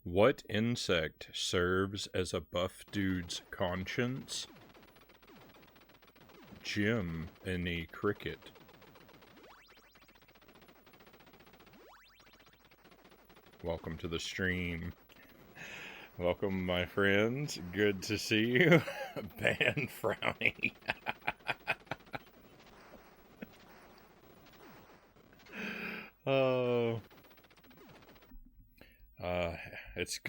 What insect serves as a buff dude's conscience? Jim any cricket. Welcome to the stream. Welcome, my friends. Good to see you. Ban Frownie. Oh. It's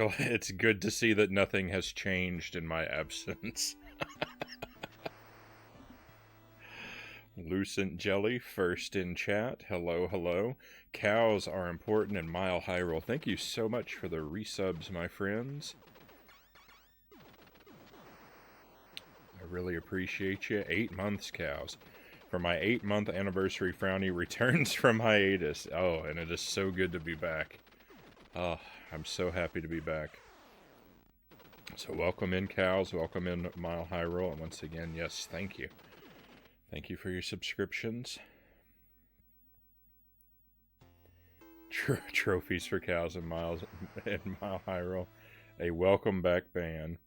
good to see that nothing has changed in my absence. Lucent Jelly, first in chat. Hello, hello. Cows are important in Mile High Roll. Thank you so much for the resubs, my friends. I really appreciate you. 8 months, cows. For my 8-month anniversary, Frownie returns from hiatus. Oh, and it is so good to be back. Oh, I'm so happy to be back. So welcome in, cows. Welcome in, Mile High Roll. And once again, yes, thank you. Thank you for your subscriptions. Trophies for cows and Mile High Roll. A welcome back ban.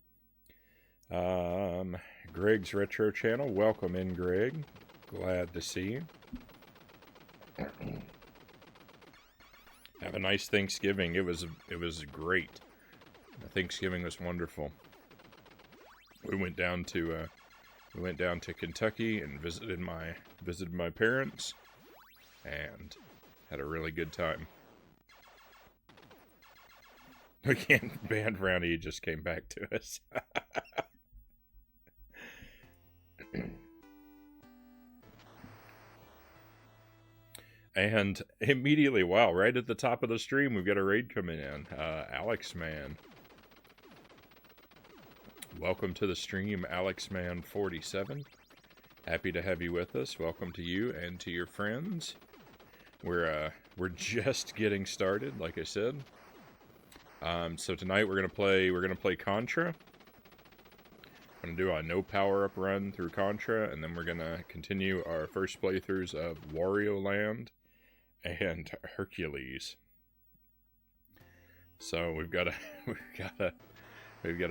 Greg's Retro Channel. Welcome in, Greg. Glad to see you. Have a nice Thanksgiving. It was great. Thanksgiving was wonderful. We went down to Kentucky and visited my parents, and had a really good time. We can't ban Frownie. He just came back to us. And immediately, wow, right at the top of the stream, we've got a raid coming in. Alex Man. Welcome to the stream, Alex Man 47. Happy to have you with us. Welcome to you and to your friends. We're just getting started, like I said. So tonight we're gonna play Contra. I'm gonna do a no power-up run through Contra, and then we're gonna continue our first playthroughs of Wario Land and Hercules. So we've got a big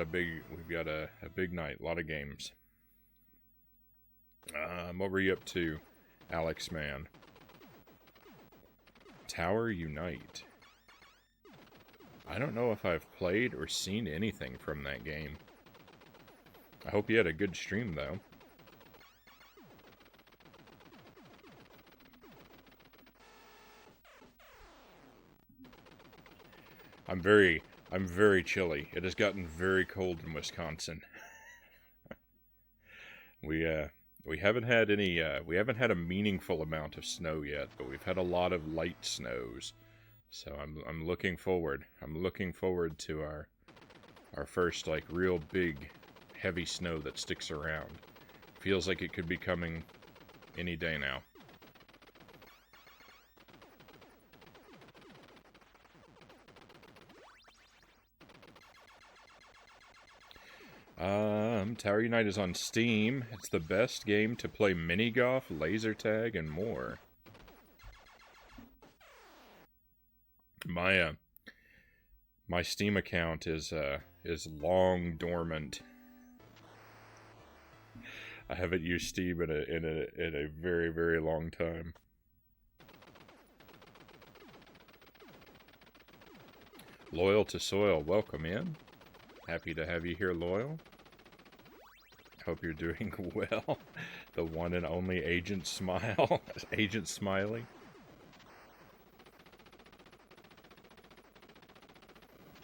night, a lot of games. What were you up to, Alex Man? Tower Unite. I don't know if I've played or seen anything from that game. I hope you had a good stream, though. I'm very chilly. It has gotten very cold in Wisconsin. We haven't had a meaningful amount of snow yet, but we've had a lot of light snows. So I'm looking forward. I'm looking forward to our first, like, real big heavy snow that sticks around. Feels like it could be coming any day now. Tower Unite is on Steam. It's the best game to play mini golf, laser tag, and more. My Steam account is long dormant. I haven't used Steam in a very, very long time. Loyal to Soil, welcome in. Happy to have you here, Loyal. Hope you're doing well. The one and only Agent Smile. Agent Smiley.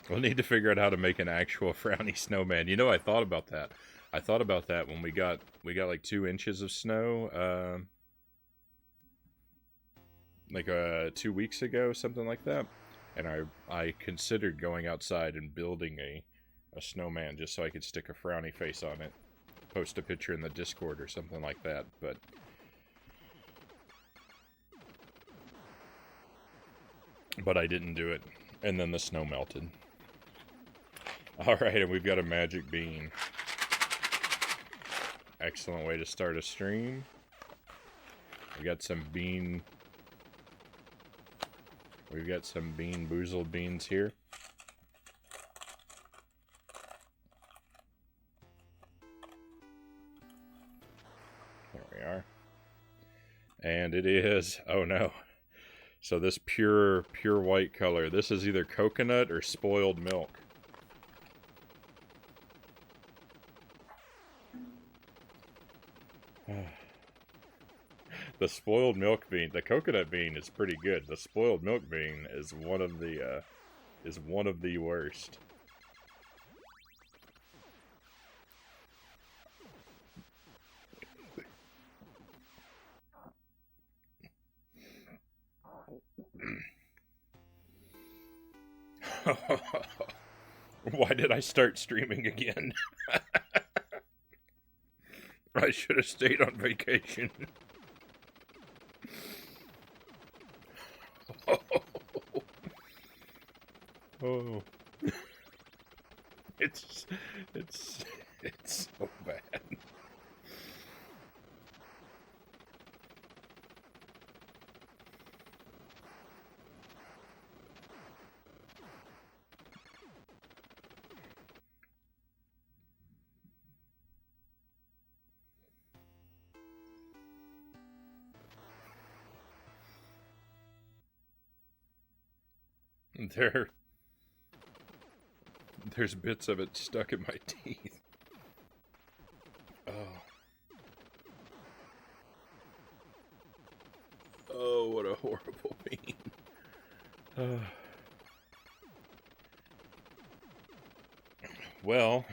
We'll need to figure out how to make an actual Frownie snowman. You know, I thought about that. I thought about that when we got like 2 inches of snow, like 2 weeks ago, something like that. And I considered going outside and building a snowman just so I could stick a Frownie face on it. Post a picture in the Discord or something like that, but I didn't do it. And then the snow melted. Alright, and we've got a magic bean. Excellent way to start a stream. We got some bean... We've got some bean boozled beans here. And it is, oh no. So this pure white color, this is either coconut or spoiled milk. The spoiled milk bean, the coconut bean is pretty good. The spoiled milk bean is one of the worst. Why did I start streaming again? I should have stayed on vacation. Oh. It's so bad. There's bits of it stuck in my teeth. Oh. Oh, what a horrible bean. Well,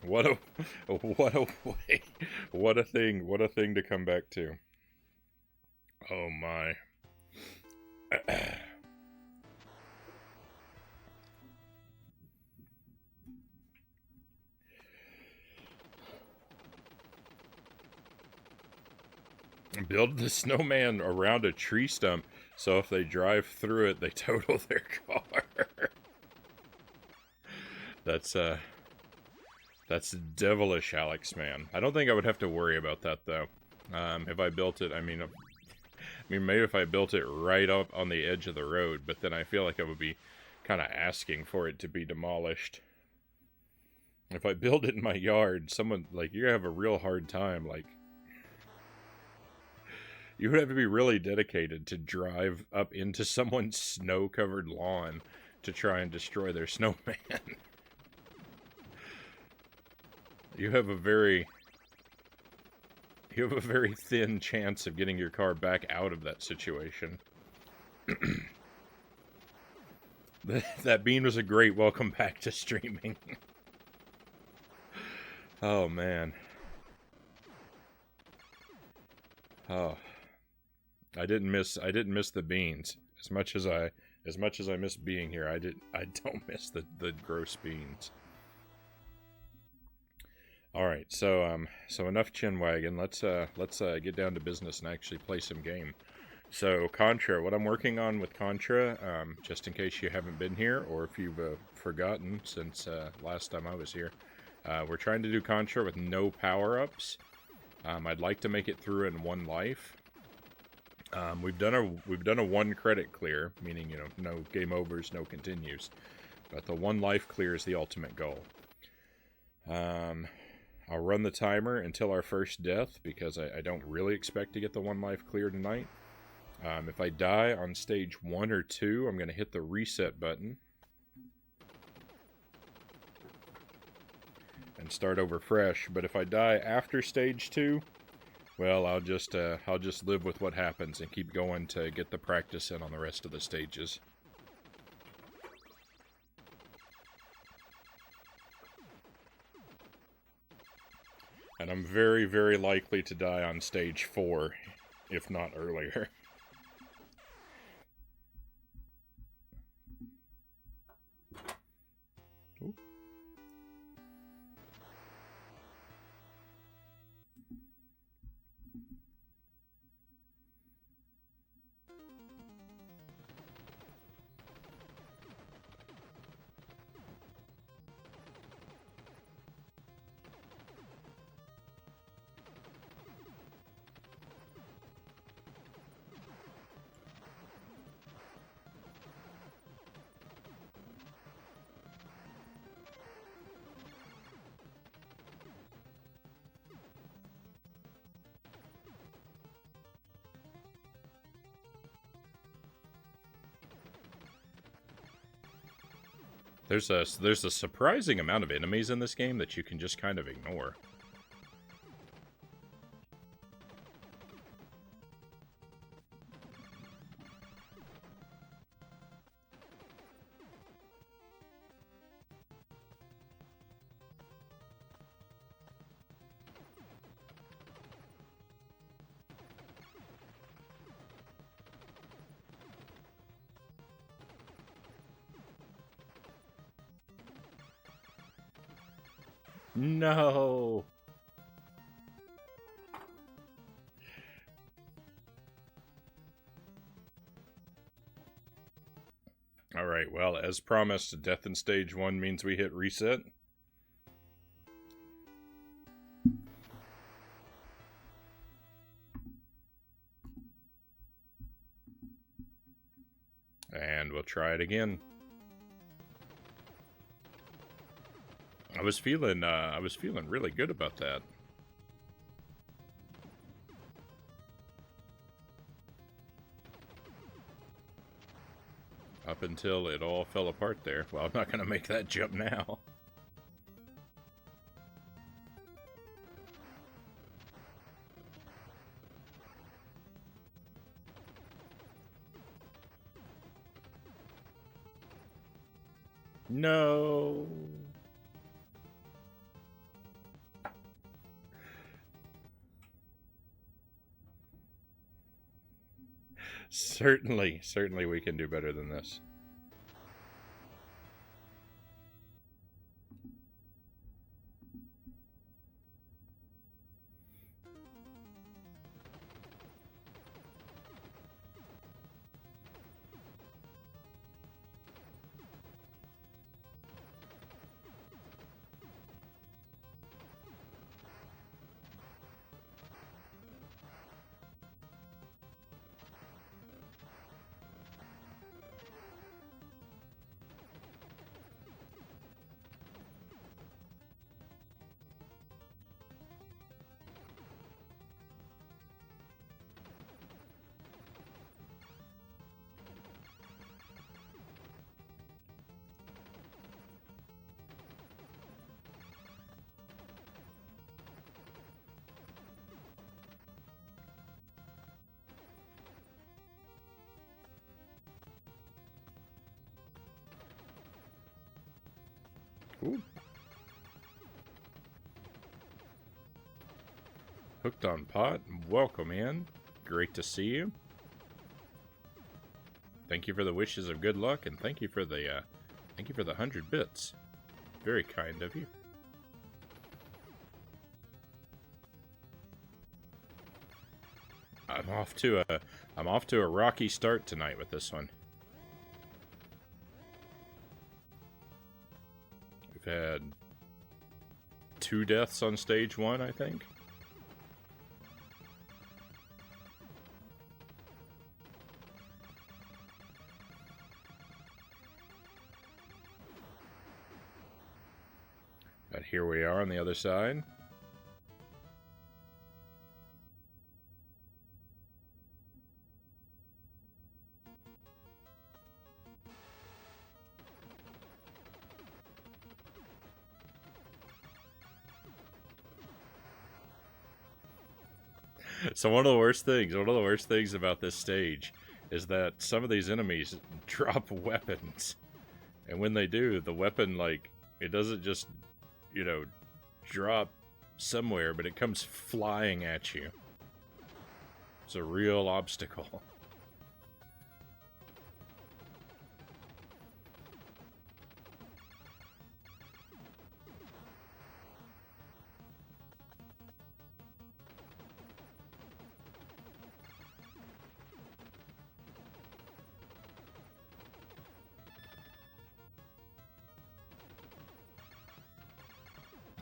what a way, what a thing to come back to. Oh my. Build the snowman around a tree stump, so if they drive through it, they total their car. That's devilish, Alex, man. I don't think I would have to worry about that, though. If I built it, I mean, maybe if I built it right up on the edge of the road, but then I feel like I would be kind of asking for it to be demolished. If I build it in my yard, someone, like, you're gonna have a real hard time, like, you would have to be really dedicated to drive up into someone's snow-covered lawn to try and destroy their snowman. You have a very thin chance of getting your car back out of that situation. That bean was a great welcome back to streaming. Oh man. Oh. I didn't miss the beans. As much as I miss being here, I don't miss the gross beans. All right, so enough chinwagon. Let's get down to business and actually play some game. So Contra, what I'm working on with Contra, just in case you haven't been here or if you've forgotten since last time I was here, we're trying to do Contra with no power-ups. I'd like to make it through in one life. We've done a one credit clear, meaning no game overs, no continues, but the one life clear is the ultimate goal. I'll run the timer until our first death because I don't really expect to get the one life clear tonight. If I die on stage 1 or 2, I'm going to hit the reset button and start over fresh. But if I die after stage 2, well, I'll just live with what happens and keep going to get the practice in on the rest of the stages. And I'm very, very likely to die on stage 4, if not earlier. Ooh. There's a surprising amount of enemies in this game that you can just kind of ignore. No. Alright, well, as promised, death in stage 1 means we hit reset. And we'll try it again. I was feeling really good about that. Up until it all fell apart there. Well, I'm not going to make that jump now. No. Certainly we can do better than this. Ooh. Hooked on Pot, welcome in. Great to see you. Thank you for the wishes of good luck, and thank you for the 100 bits. Very kind of you. I'm off to a rocky start tonight with this one. We've had 2 deaths on stage 1, I think. But here we are on the other side. So one of the worst things about this stage is that some of these enemies drop weapons. And when they do, the weapon, like, it doesn't just, you know, drop somewhere, but it comes flying at you. It's a real obstacle.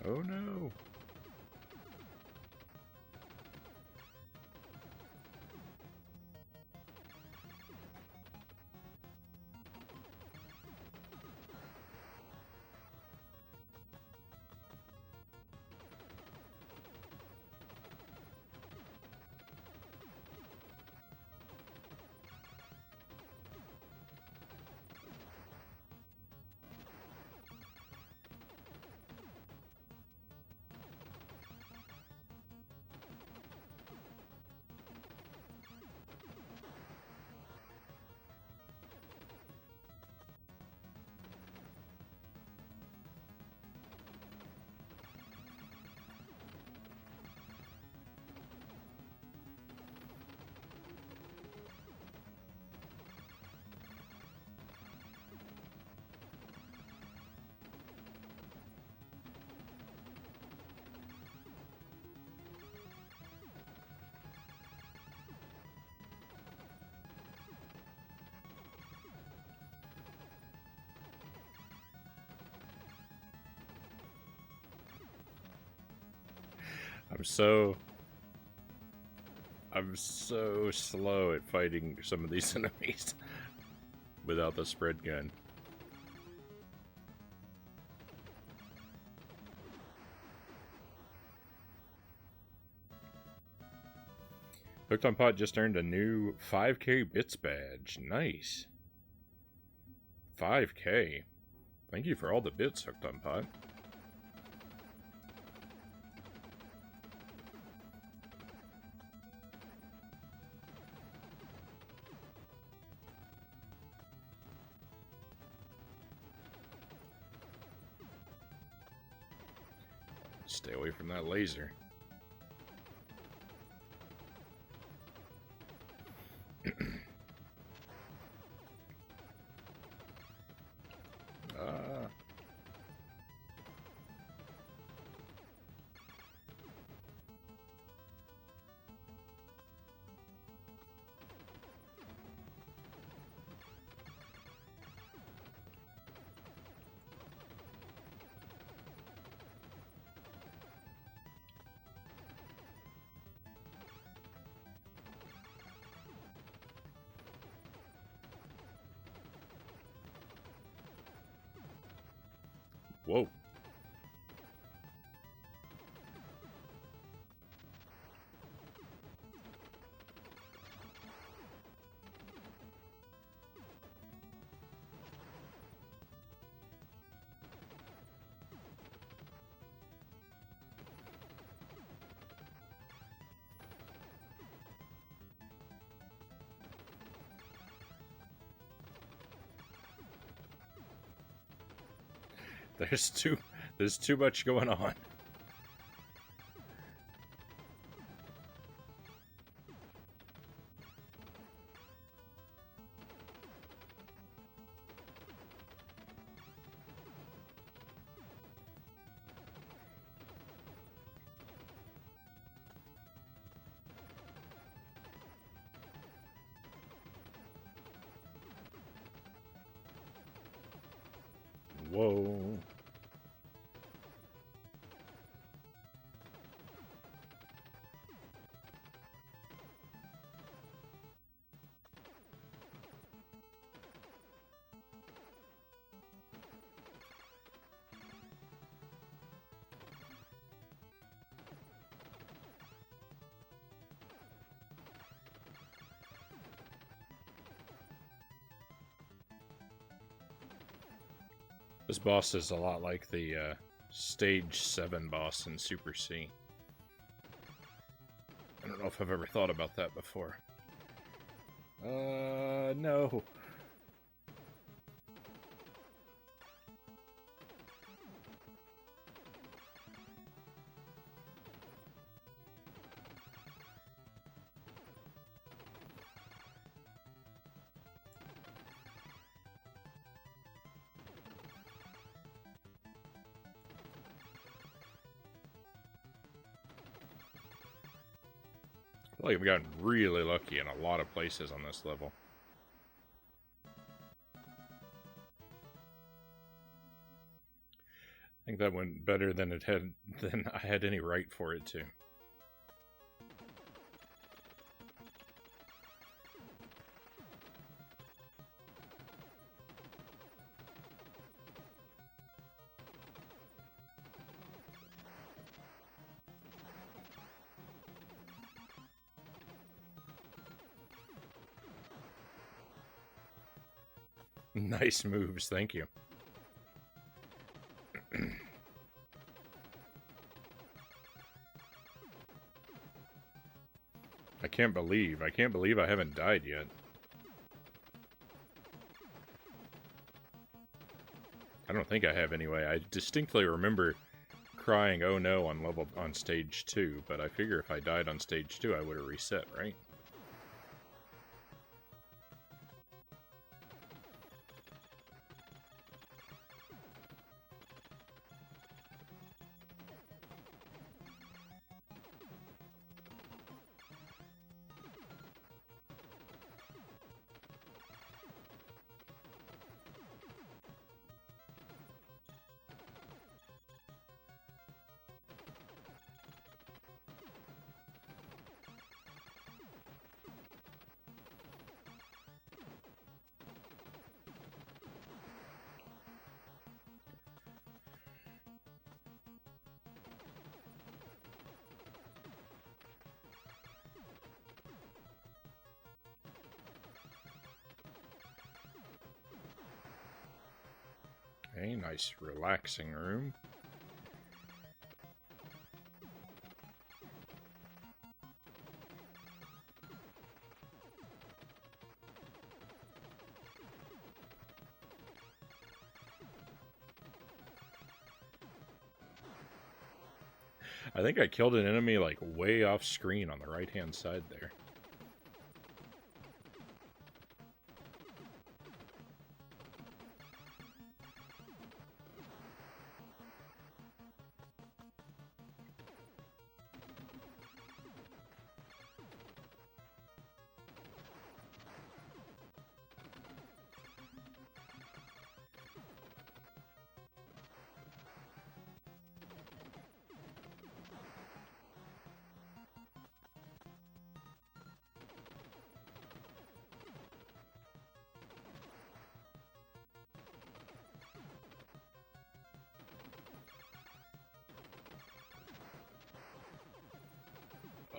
Oh no. I'm so slow at fighting some of these enemies without the spread gun. Hooked on Pot just earned a new 5K bits badge. Nice. 5K. Thank you for all the bits, Hooked on Pot. Stay away from that laser. Whoa. There's too much going on. Whoa. This boss is a lot like the Stage 7 boss in Super C. I don't know if I've ever thought about that before. No. I feel like I've gotten really lucky in a lot of places on this level. I think that went better than I had any right for it to. Nice moves, thank you. I can't believe I haven't died yet. I don't think I have anyway. I distinctly remember crying, "Oh no," on stage 2, but I figure if I died on stage 2, I would have reset, right? Okay, nice relaxing room. I think I killed an enemy like way off screen on the right-hand side there.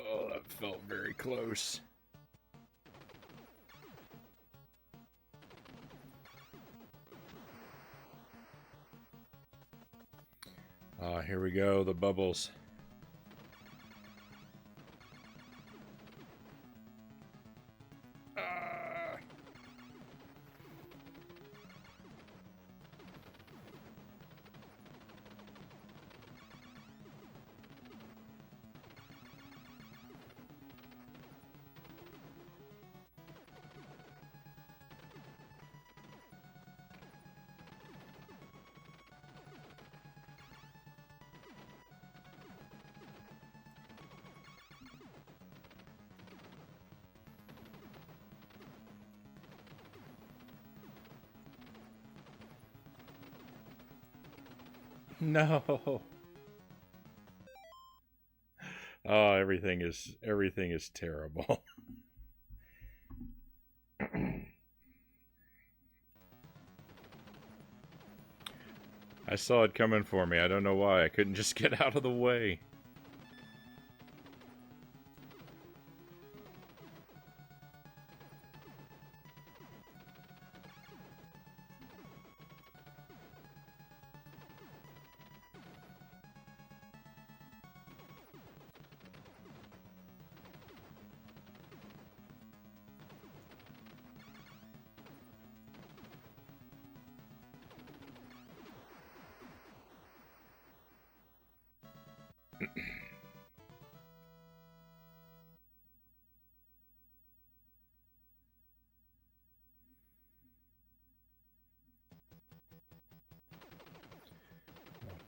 Oh, that felt very close. Here we go, the bubbles. No. Oh, everything is terrible. I saw it coming for me. I don't know why. I couldn't just get out of the way.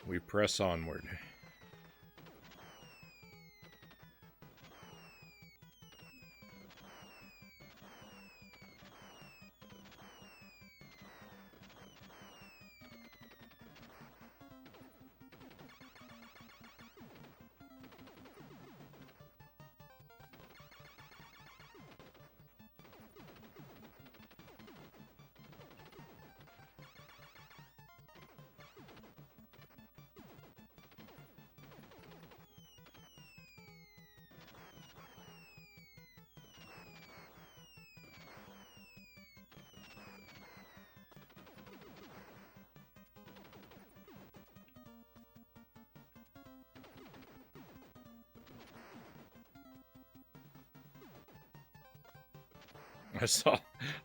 We press onward.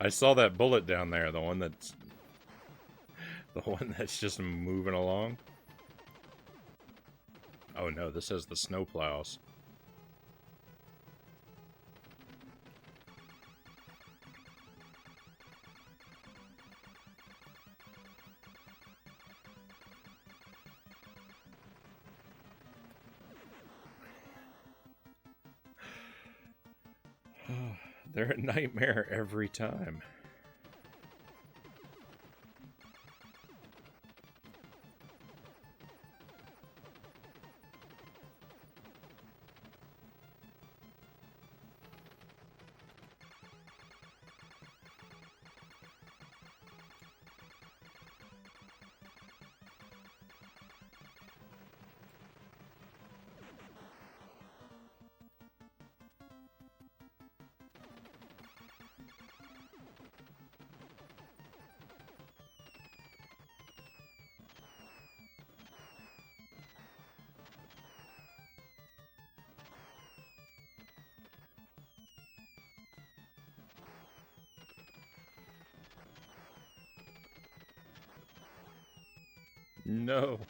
I saw that bullet down there, the one that's just moving along. Oh no, this has the snowplows. They're a nightmare every time. No.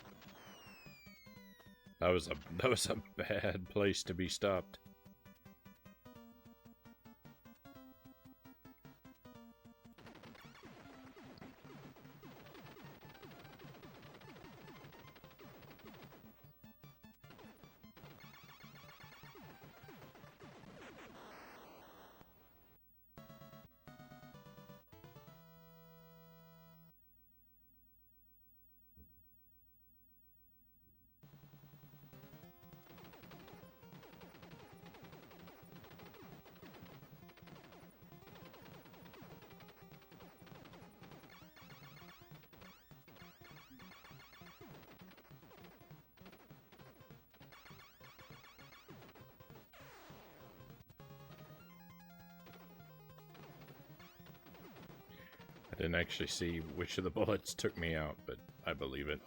That was a bad place to be stopped. I didn't actually see which of the bullets took me out, but I believe it.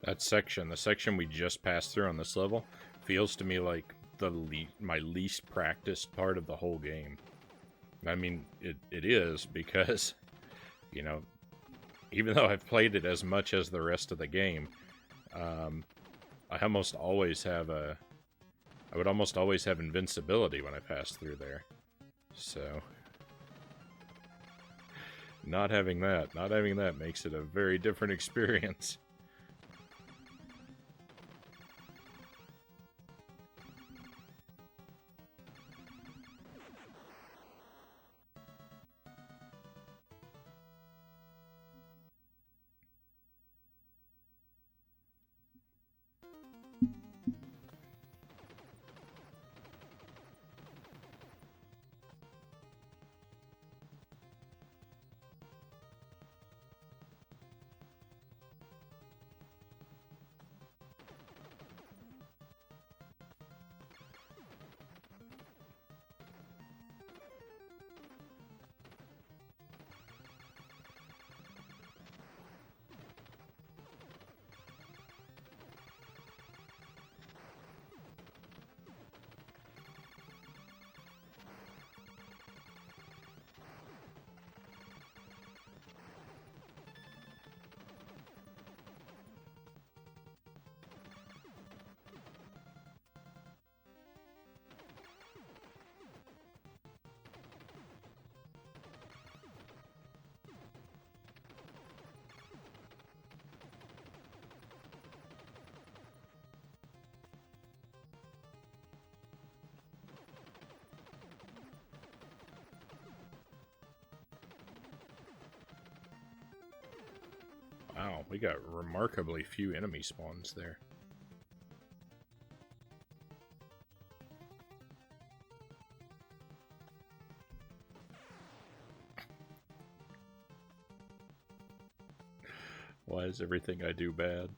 That section, the section we just passed through on this level, feels to me like my least practiced part of the whole game. I mean, it is because, you know, even though I've played it as much as the rest of the game, I almost always have I would almost always have invincibility when I pass through there. So, not having that makes it a very different experience. Wow, we got remarkably few enemy spawns there. Why is everything I do bad?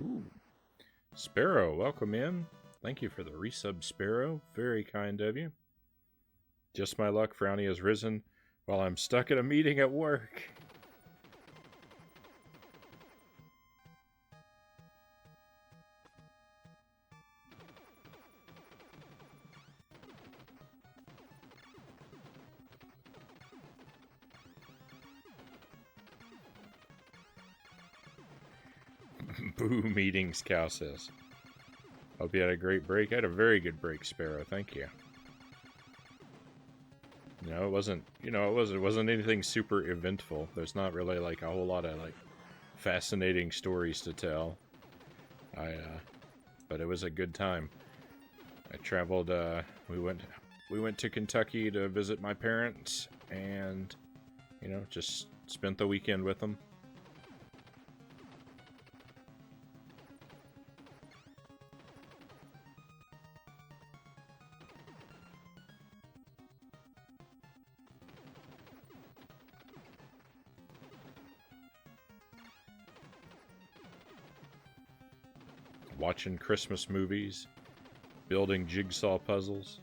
Ooh. Sparrow, welcome in. Thank you for the resub, Sparrow. Very kind of you. Just my luck, Frownie has risen while I'm stuck at a meeting at work. Boo meetings, Cal says. Hope you had a great break. I had a very good break, Sparrow. Thank you. No, it wasn't. You know, it wasn't anything super eventful. There's not really like a whole lot of like fascinating stories to tell. But it was a good time. I traveled. We went to Kentucky to visit my parents, and you know, just spent the weekend with them. Watching Christmas movies, building jigsaw puzzles,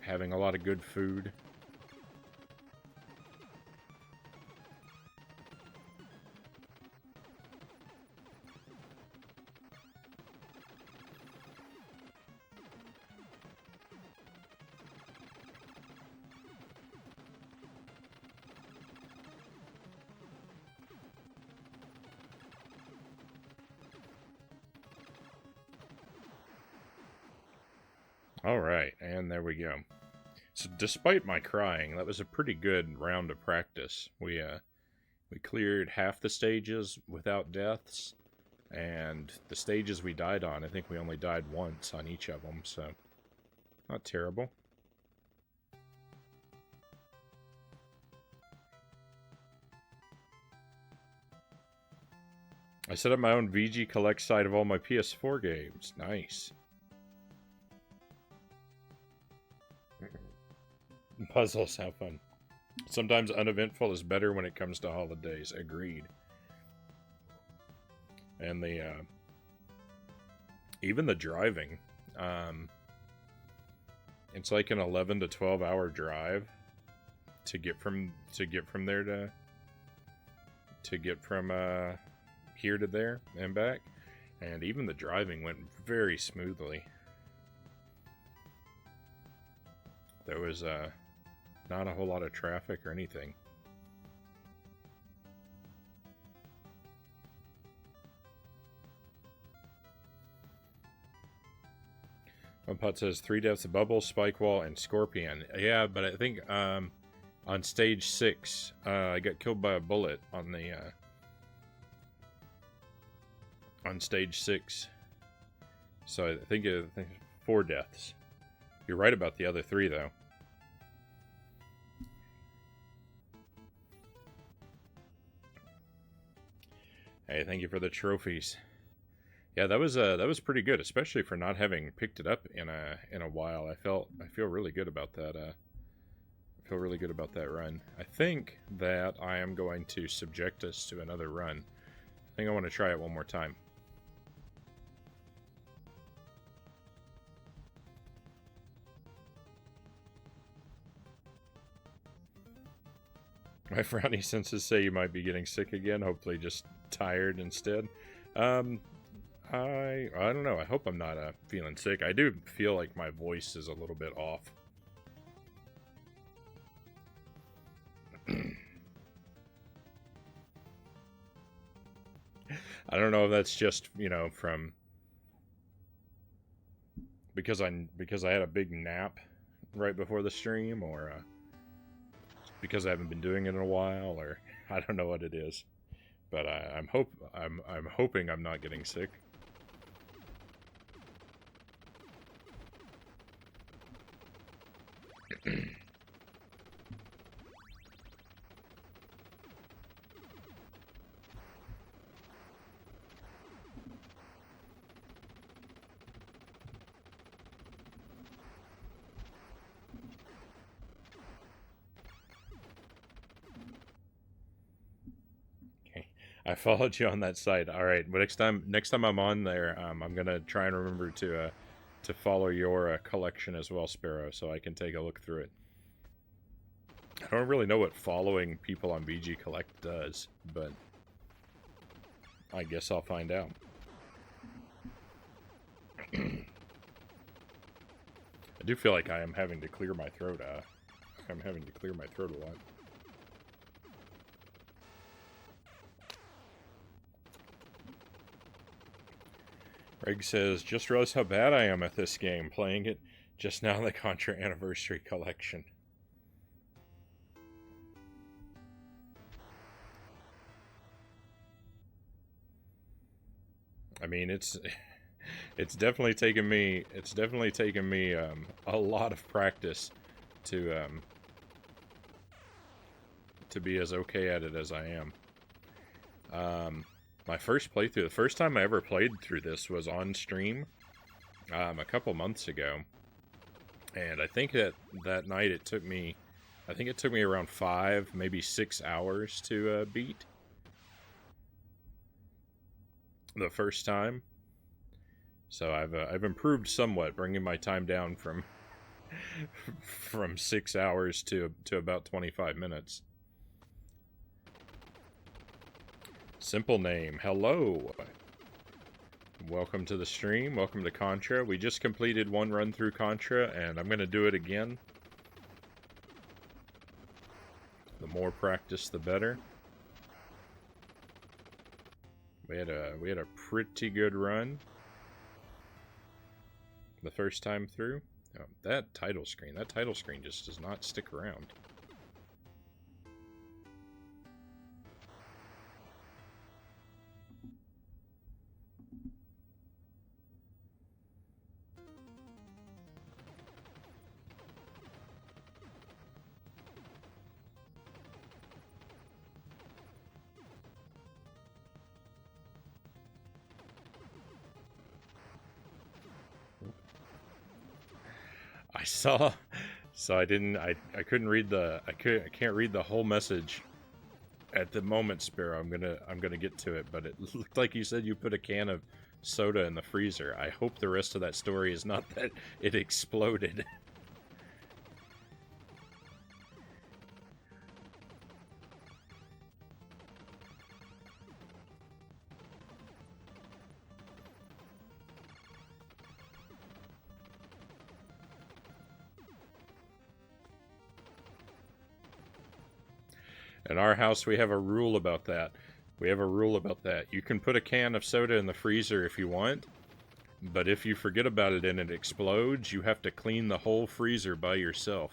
having a lot of good food. Alright, and there we go. So despite my crying, that was a pretty good round of practice. We cleared half the stages without deaths, and the stages we died on, I think we only died once on each of them, so not terrible. I set up my own VG Collect site of all my PS4 games. Nice. Puzzles, have fun. Sometimes uneventful is better when it comes to holidays. Agreed. And the even the driving, it's like an 11 to 12 hour drive to get from there to get from here to there and back, and even the driving went very smoothly. There was not a whole lot of traffic or anything. One pot says 3 deaths: Bubble, Spike Wall, and Scorpion. Yeah, but I think on stage 6, I got killed by a bullet on the on stage 6. So I think 4 deaths. You're right about the other 3, though. Hey, thank you for the trophies. Yeah, that was pretty good, especially for not having picked it up in a while. I feel really good about that. I feel really good about that run. I think that I am going to subject us to another run. I think I want to try it one more time. My Frownie senses say you might be getting sick again. Hopefully, just tired instead. I don't know. I hope I'm not feeling sick. I do feel like my voice is a little bit off. I don't know if that's just, you know, from because I had a big nap right before the stream, or because I haven't been doing it in a while, or I don't know what it is. But I'm hoping I'm not getting sick. I followed you on that site. All right, but next time I'm on there, I'm gonna try and remember to follow your collection as well, Sparrow, so I can take a look through it. I don't really know what following people on BG Collect does, but I guess I'll find out. I do feel like I am having to clear my throat. I'm having to clear my throat a lot. Greg says, just realized how bad I am at this game, playing it just now in the Contra Anniversary Collection. I mean, it's definitely taken me a lot of practice to be as okay at it as I am. My first playthrough, the first time I ever played through this was on stream a couple months ago, and I think that night it took me around 5, maybe 6 hours to beat the first time. So I've improved somewhat, bringing my time down from 6 hours to about 25 minutes. Simple name, hello. Welcome to the stream, welcome to Contra. We just completed one run through Contra, and I'm going to do it again. The more practice, the better. We had a pretty good run the first time through. Oh, that title screen just does not stick around. So I couldn't read I can't read the whole message at the moment, Sparrow. I'm gonna get to it, but it looked like you said you put a can of soda in the freezer. I hope the rest of that story is not that it exploded. In our house, we have a rule about that. You can put a can of soda in the freezer if you want, but if you forget about it and it explodes, you have to clean the whole freezer by yourself.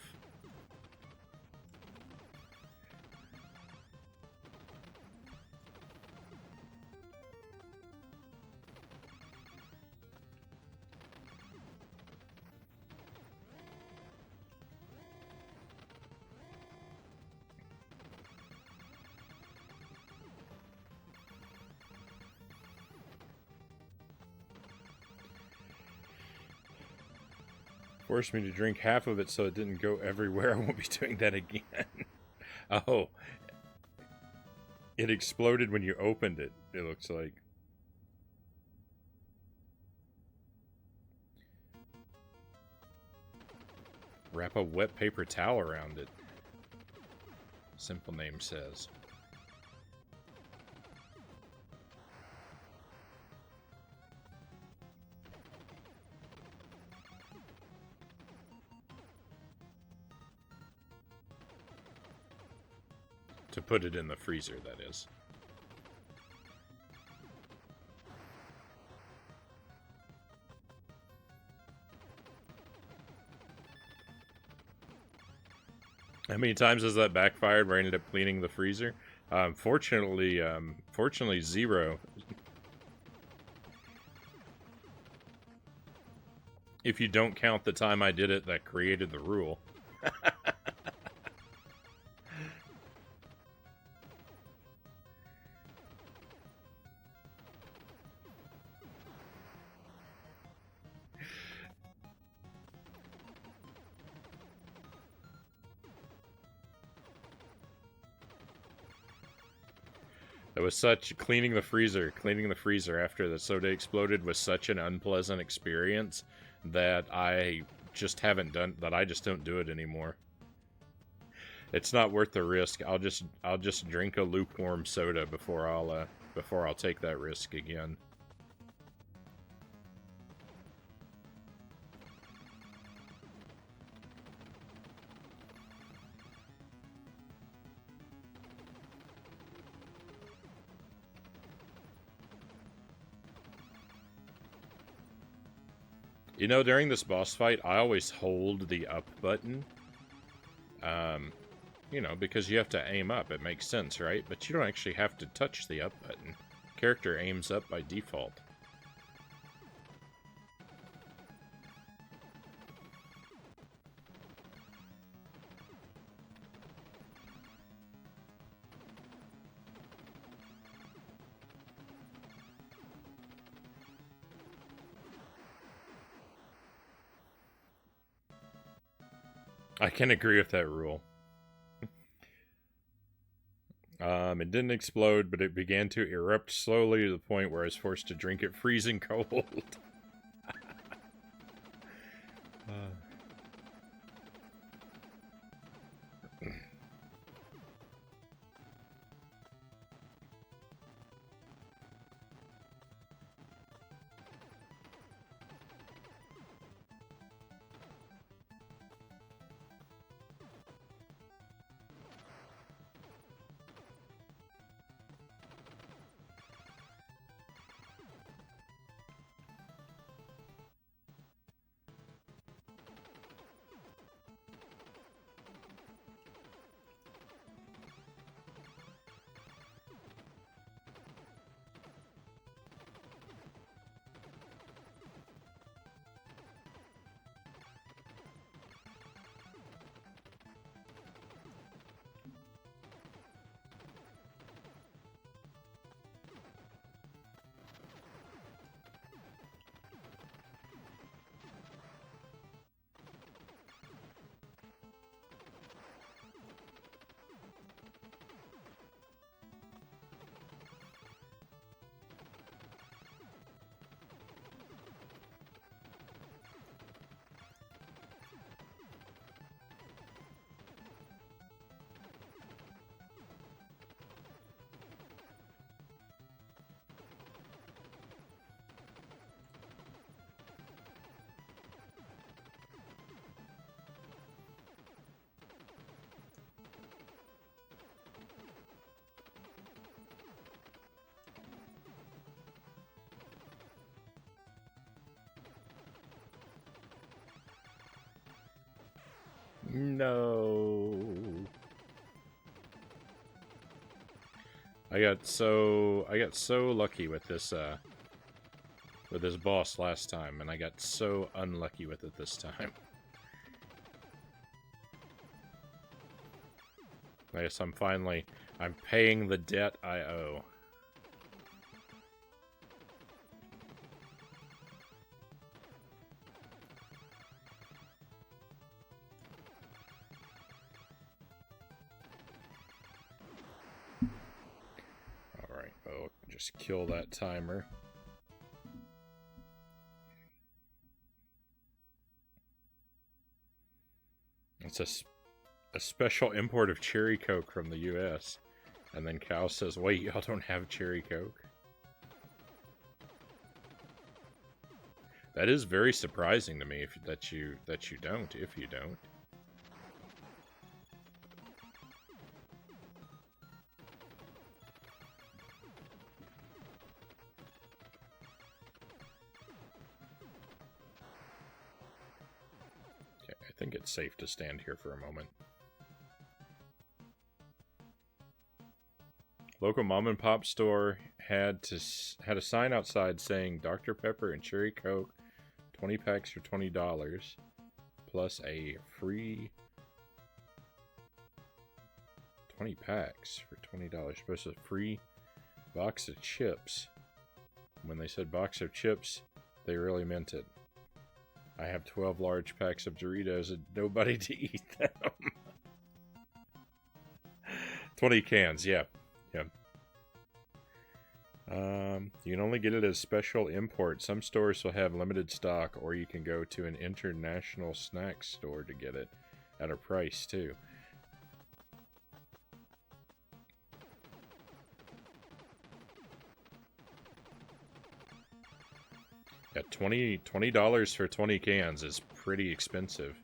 Forced me to drink half of it so it didn't go everywhere. I won't be doing that again. Oh. It exploded when you opened it, it looks like. Wrap a wet paper towel around it. Simple name says. To put it in the freezer, that is. How many times has that backfired where I ended up cleaning the freezer? Fortunately, 0. If you don't count the time I did it that created the rule. It was such cleaning the freezer after the soda exploded was such an unpleasant experience that I just don't do it anymore. It's not worth the risk. I'll just drink a lukewarm soda before I'll take that risk again. You know, during this boss fight, I always hold the up button. You know, because you have to aim up. It makes sense, right? But you don't actually have to touch the up button. Character aims up by default. I can agree with that rule. It didn't explode, but it began to erupt slowly to the point where I was forced to drink it freezing cold. No. I got so lucky with this boss last time, and I got so unlucky with it this time. I guess I'm paying the debt I owe. Alright, well, just kill that timer. It's a special import of Cherry Coke from the US. And then Cal says, wait, y'all don't have Cherry Coke? That is very surprising to me that you don't, if you don't. Okay, I think it's safe to stand here for a moment. Local mom and pop store had a sign outside saying Dr. Pepper and Cherry Coke, 20 packs for $20, plus a free 20 packs for $20, plus a free box of chips. When they said box of chips, they really meant it. I have 12 large packs of Doritos and nobody to eat them. 20 cans, yeah. Yeah. You can only get it as special import. Some stores will have limited stock, or you can go to an international snack store to get it at a price, too. Yeah, $20 for 20 cans is pretty expensive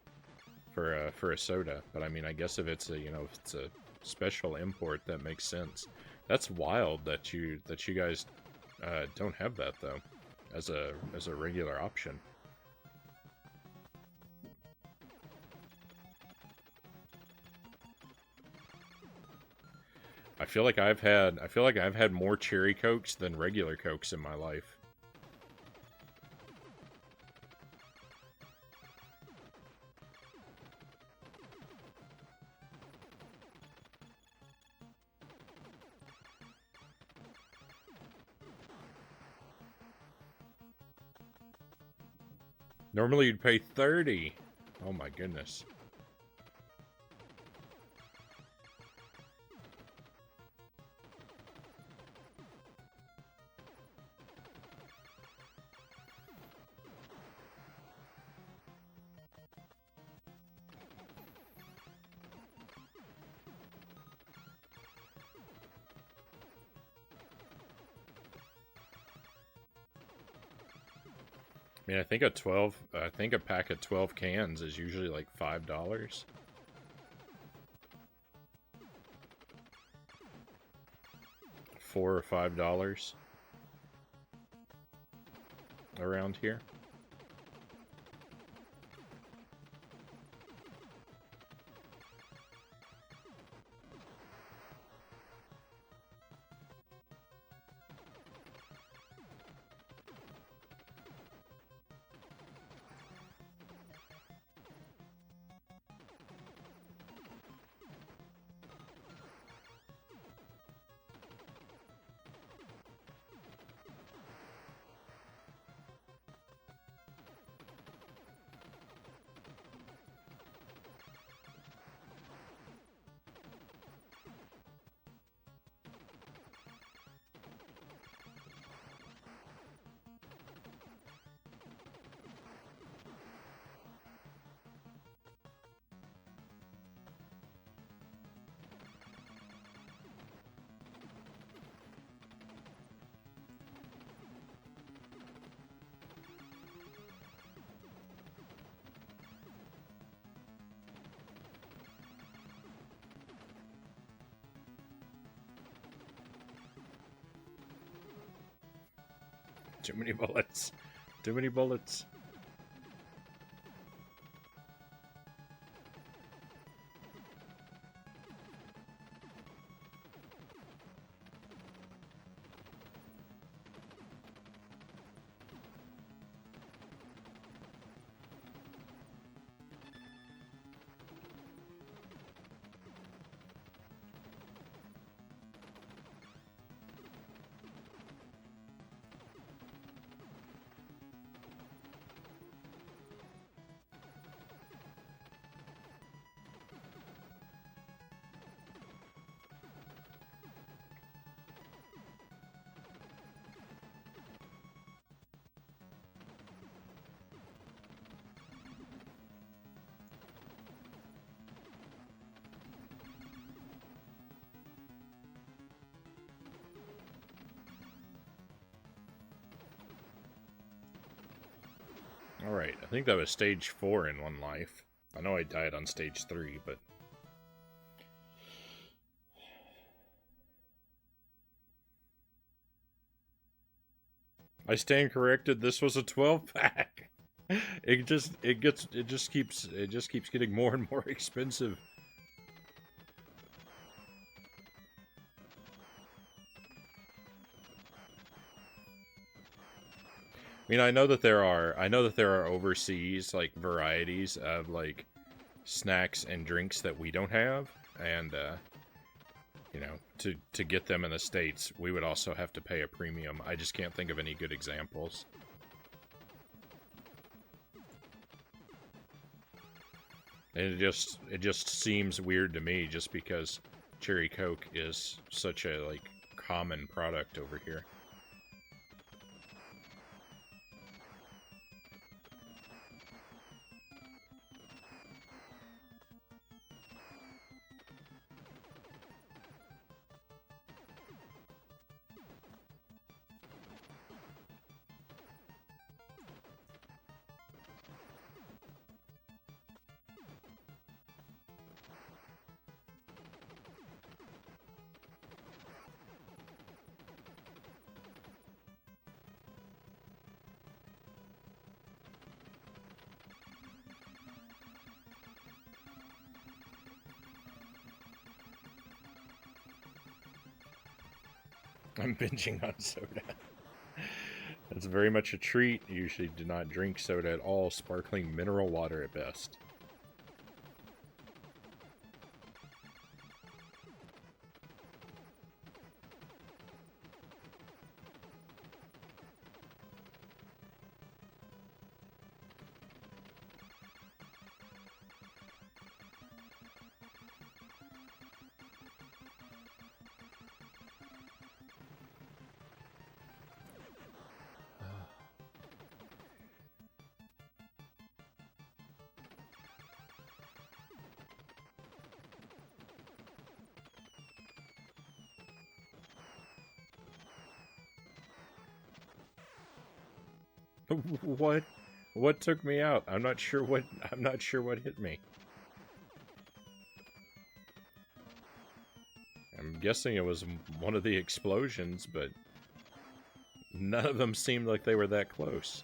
for a soda. But I mean, I guess if it's a if it's a special import, that makes sense. That's wild that you guys don't have that though, as a regular option. I feel like I've had more cherry cokes than regular cokes in my life. Normally you'd pay 30. Oh my goodness. I mean, I think a pack of 12 cans is usually like $5. $4 or $5 around here. Too many bullets. Too many bullets. Alright, I think that was stage 4 in one life. I know I died on stage 3, but... I stand corrected, this was a 12-pack! It just keeps getting more and more expensive. I mean, I know that there are overseas like varieties of like snacks and drinks that we don't have, and you know, to get them in the States, we would also have to pay a premium. I just can't think of any good examples. And it just seems weird to me just because Cherry Coke is such a like common product over here. I'm binging on soda. It's very much a treat. Usually do not drink soda at all. Sparkling mineral water at best. What? What took me out? I'm not sure what hit me. I'm guessing it was one of the explosions, but none of them seemed like they were that close.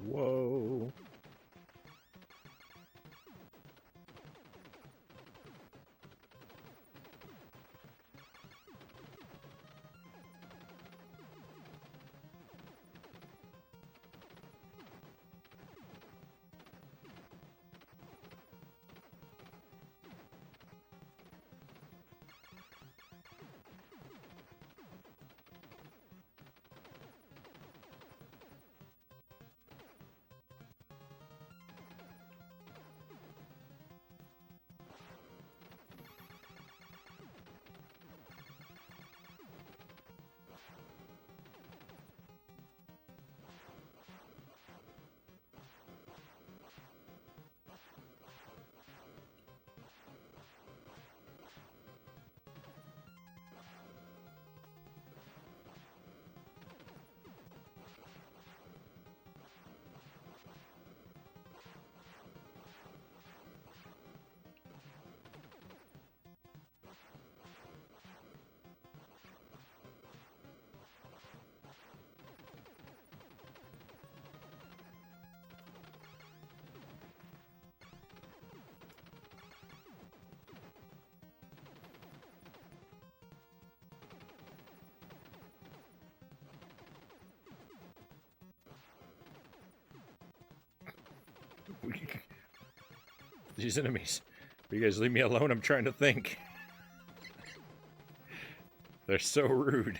Whoa. These enemies. You guys leave me alone, I'm trying to think. They're so rude.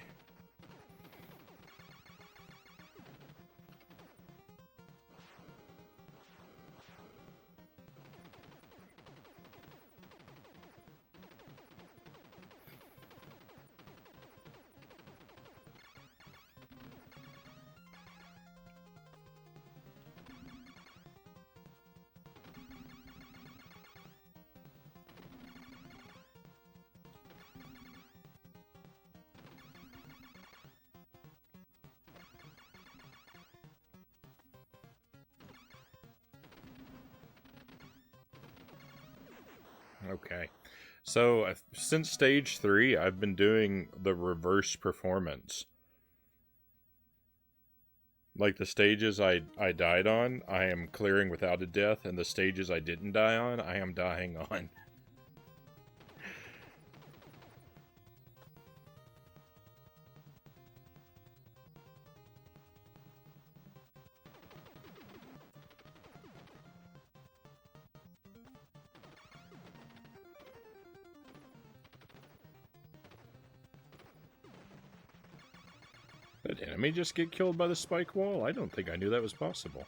Okay. So, since stage 3, I've been doing the reverse performance. Like, the stages I died on, I am clearing without a death, and the stages I didn't die on, I am dying on. Did enemy just get killed by the spike wall? I don't think I knew that was possible.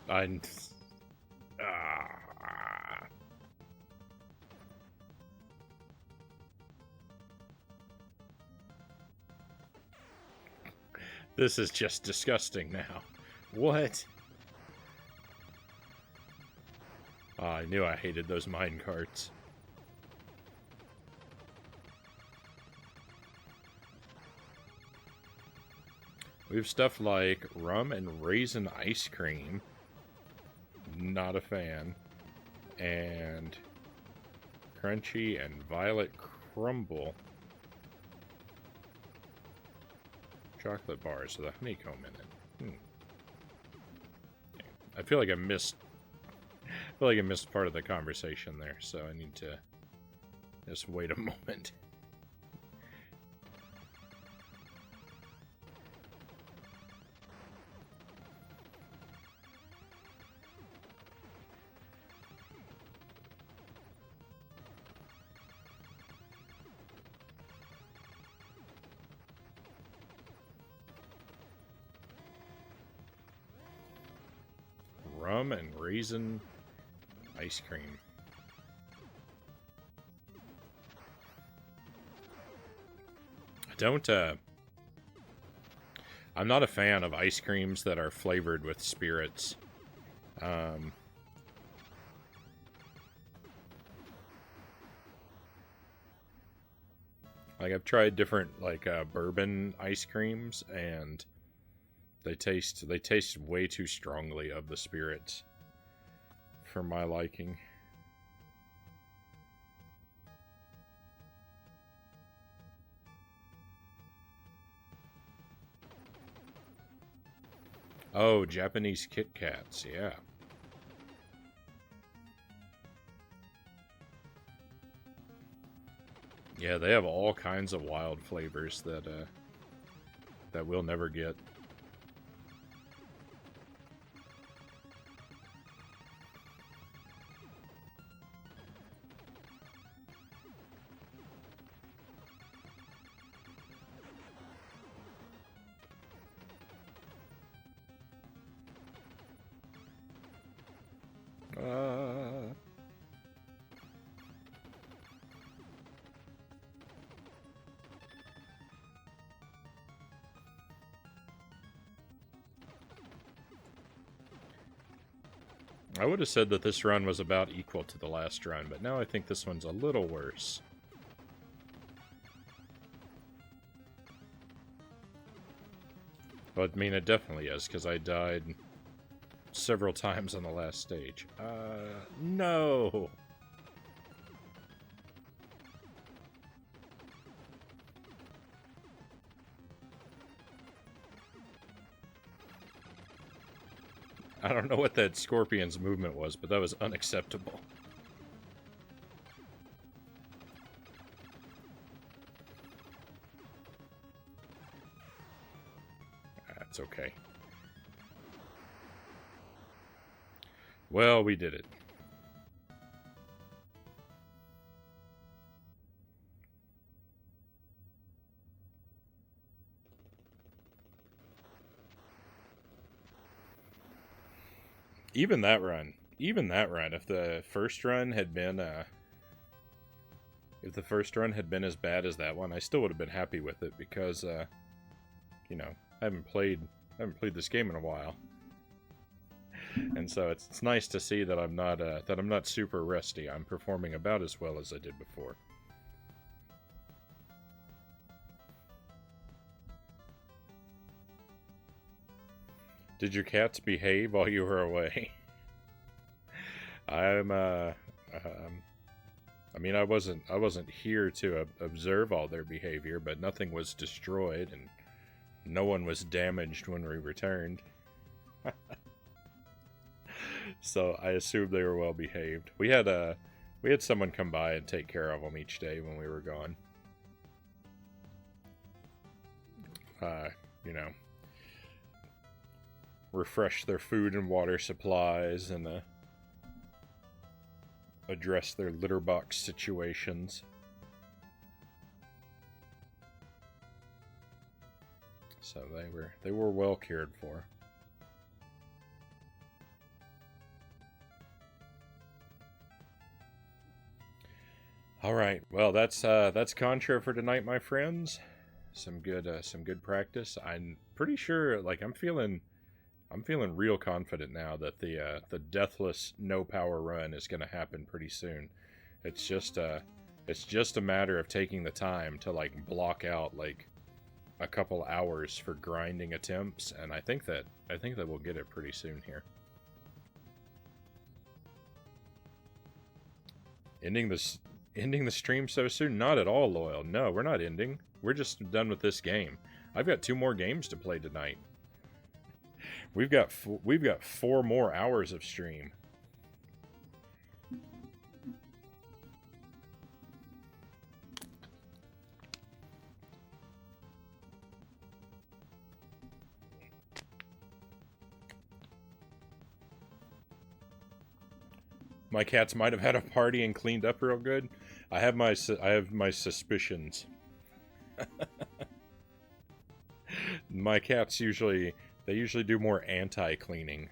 I... Ah. This is just disgusting now. What? Oh, I knew I hated those mine carts. We have stuff like rum and raisin ice cream. Not a fan. And crunchy and violet crumble. Chocolate bars with a honeycomb in it. I feel like I missed part of the conversation there, so I need to just wait a moment. Rum and raisin ice cream. I'm not a fan of ice creams that are flavored with spirits. Like, I've tried different, like, bourbon ice creams, and they taste way too strongly of the spirits for my liking. Oh, Japanese Kit Kats, yeah. Yeah, they have all kinds of wild flavors that we'll never get. I would have said that this run was about equal to the last run, but now I think this one's a little worse. But, I mean, it definitely is, because I died several times on the last stage. No! I don't know what that scorpion's movement was, but that was unacceptable. That's okay. Well, we did it. Even that run, if the first run had been, as bad as that one, I still would have been happy with it because, you know, I haven't played this game in a while, and so it's nice to see that I'm not super rusty. I'm performing about as well as I did before. Did your cats behave while you were away? I mean, I wasn't here to observe all their behavior, but nothing was destroyed and no one was damaged when we returned. So I assumed they were well behaved. We had someone come by and take care of them each day when we were gone. You know, refresh their food and water supplies and address their litter box situations. So they were well cared for. All right. Well, that's Contra for tonight, my friends. Some good practice. I'm pretty sure. Like I'm feeling real confident now that the deathless no power run is going to happen pretty soon. It's just it's just a matter of taking the time to like block out like a couple hours for grinding attempts, and I think that we'll get it pretty soon here. Ending this ending the stream so soon? Not at all, Loyal. No, we're not ending. We're just done with this game. I've got 2 more games to play tonight. We've got 4 more hours of stream. My cats might have had a party and cleaned up real good. I have my suspicions. My cats usually do more anti-cleaning.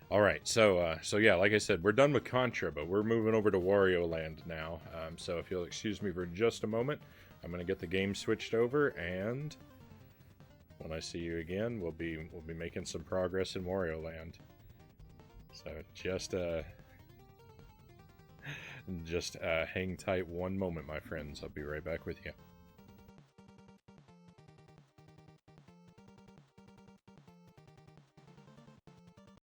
All right, so yeah, like I said, we're done with Contra, but we're moving over to Wario Land now. So if you'll excuse me for just a moment, I'm gonna get the game switched over, and when I see you again, we'll be making some progress in Wario Land. So just hang tight one moment, my friends. I'll be right back with you.